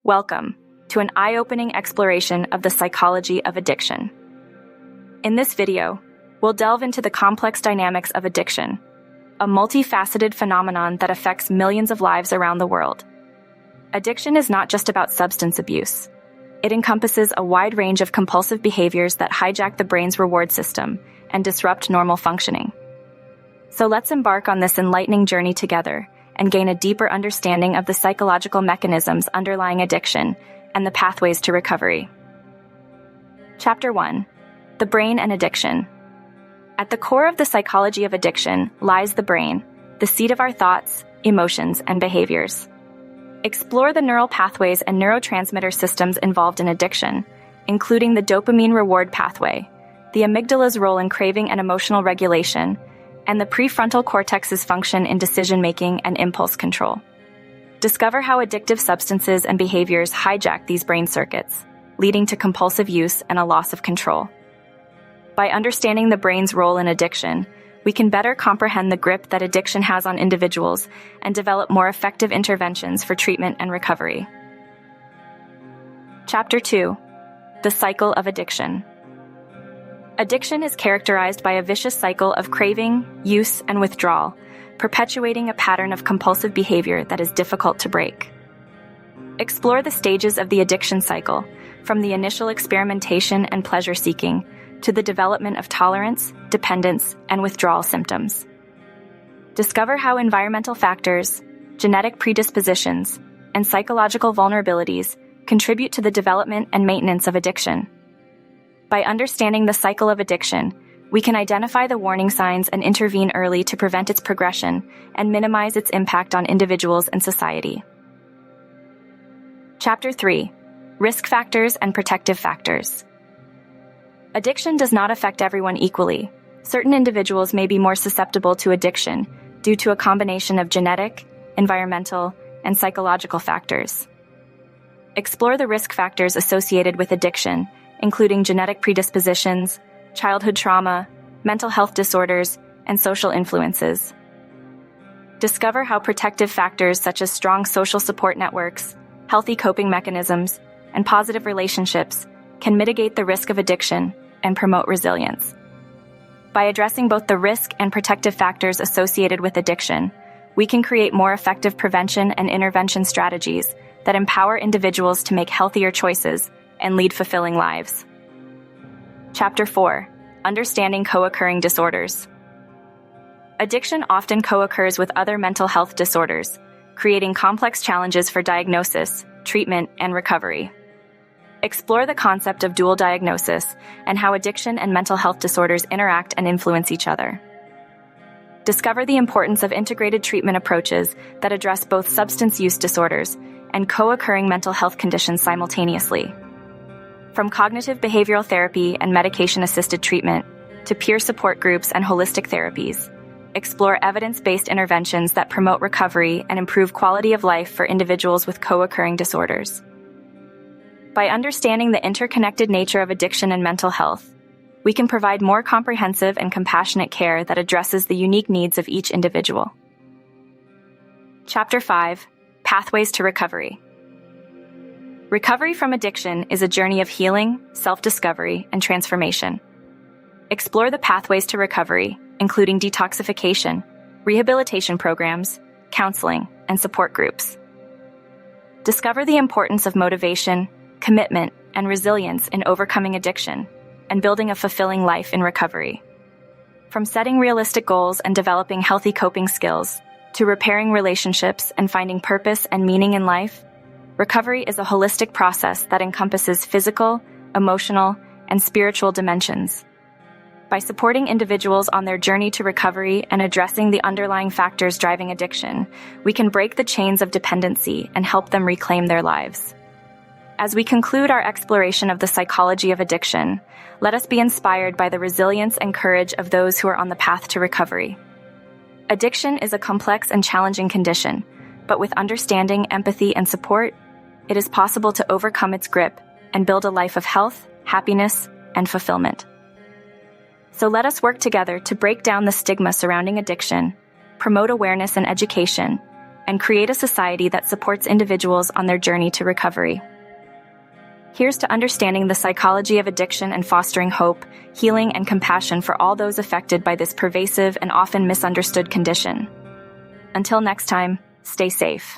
Welcome to an eye-opening exploration of the psychology of addiction. In this video, we'll delve into the complex dynamics of addiction, a multifaceted phenomenon that affects millions of lives around the world. Addiction is not just about substance abuse. It encompasses a wide range of compulsive behaviors that hijack the brain's reward system and disrupt normal functioning. So let's embark on this enlightening journey together and gain a deeper understanding of the psychological mechanisms underlying addiction and the pathways to recovery. Chapter 1. The Brain and Addiction. At the core of the psychology of addiction lies the brain, the seat of our thoughts, emotions, and behaviors. Explore the neural pathways and neurotransmitter systems involved in addiction, including the dopamine reward pathway, the amygdala's role in craving and emotional regulation, and the prefrontal cortex's function in decision-making and impulse control. Discover how addictive substances and behaviors hijack these brain circuits, leading to compulsive use and a loss of control. By understanding the brain's role in addiction, we can better comprehend the grip that addiction has on individuals and develop more effective interventions for treatment and recovery. Chapter 2. The Cycle of Addiction. Addiction is characterized by a vicious cycle of craving, use, and withdrawal, perpetuating a pattern of compulsive behavior that is difficult to break. Explore the stages of the addiction cycle, from the initial experimentation and pleasure-seeking to the development of tolerance, dependence, and withdrawal symptoms. Discover how environmental factors, genetic predispositions, and psychological vulnerabilities contribute to the development and maintenance of addiction. By understanding the cycle of addiction, we can identify the warning signs and intervene early to prevent its progression and minimize its impact on individuals and society. Chapter 3. Risk Factors and Protective Factors. Addiction does not affect everyone equally. Certain individuals may be more susceptible to addiction due to a combination of genetic, environmental, and psychological factors. Explore the risk factors associated with addiction, including genetic predispositions, childhood trauma, mental health disorders, and social influences. Discover how protective factors such as strong social support networks, healthy coping mechanisms, and positive relationships can mitigate the risk of addiction and promote resilience. By addressing both the risk and protective factors associated with addiction, we can create more effective prevention and intervention strategies that empower individuals to make healthier choices and lead fulfilling lives. Chapter 4. Understanding co-occurring disorders. Addiction often co-occurs with other mental health disorders, creating complex challenges for diagnosis, treatment, and recovery. Explore the concept of dual diagnosis and how addiction and mental health disorders interact and influence each other. Discover the importance of integrated treatment approaches that address both substance use disorders and co-occurring mental health conditions simultaneously. From cognitive behavioral therapy and medication-assisted treatment to peer support groups and holistic therapies, explore evidence-based interventions that promote recovery and improve quality of life for individuals with co-occurring disorders. By understanding the interconnected nature of addiction and mental health, we can provide more comprehensive and compassionate care that addresses the unique needs of each individual. Chapter 5. Pathways to Recovery. Recovery from addiction is a journey of healing, self-discovery, and transformation. Explore the pathways to recovery, including detoxification, rehabilitation programs, counseling, and support groups. Discover the importance of motivation, commitment, and resilience in overcoming addiction and building a fulfilling life in recovery. From setting realistic goals and developing healthy coping skills to repairing relationships and finding purpose and meaning in life, recovery is a holistic process that encompasses physical, emotional, and spiritual dimensions. By supporting individuals on their journey to recovery and addressing the underlying factors driving addiction, we can break the chains of dependency and help them reclaim their lives. As we conclude our exploration of the psychology of addiction, let us be inspired by the resilience and courage of those who are on the path to recovery. Addiction is a complex and challenging condition, but with understanding, empathy, and support, it is possible to overcome its grip and build a life of health, happiness, and fulfillment. So let us work together to break down the stigma surrounding addiction, promote awareness and education, and create a society that supports individuals on their journey to recovery. Here's to understanding the psychology of addiction and fostering hope, healing, and compassion for all those affected by this pervasive and often misunderstood condition. Until next time, stay safe.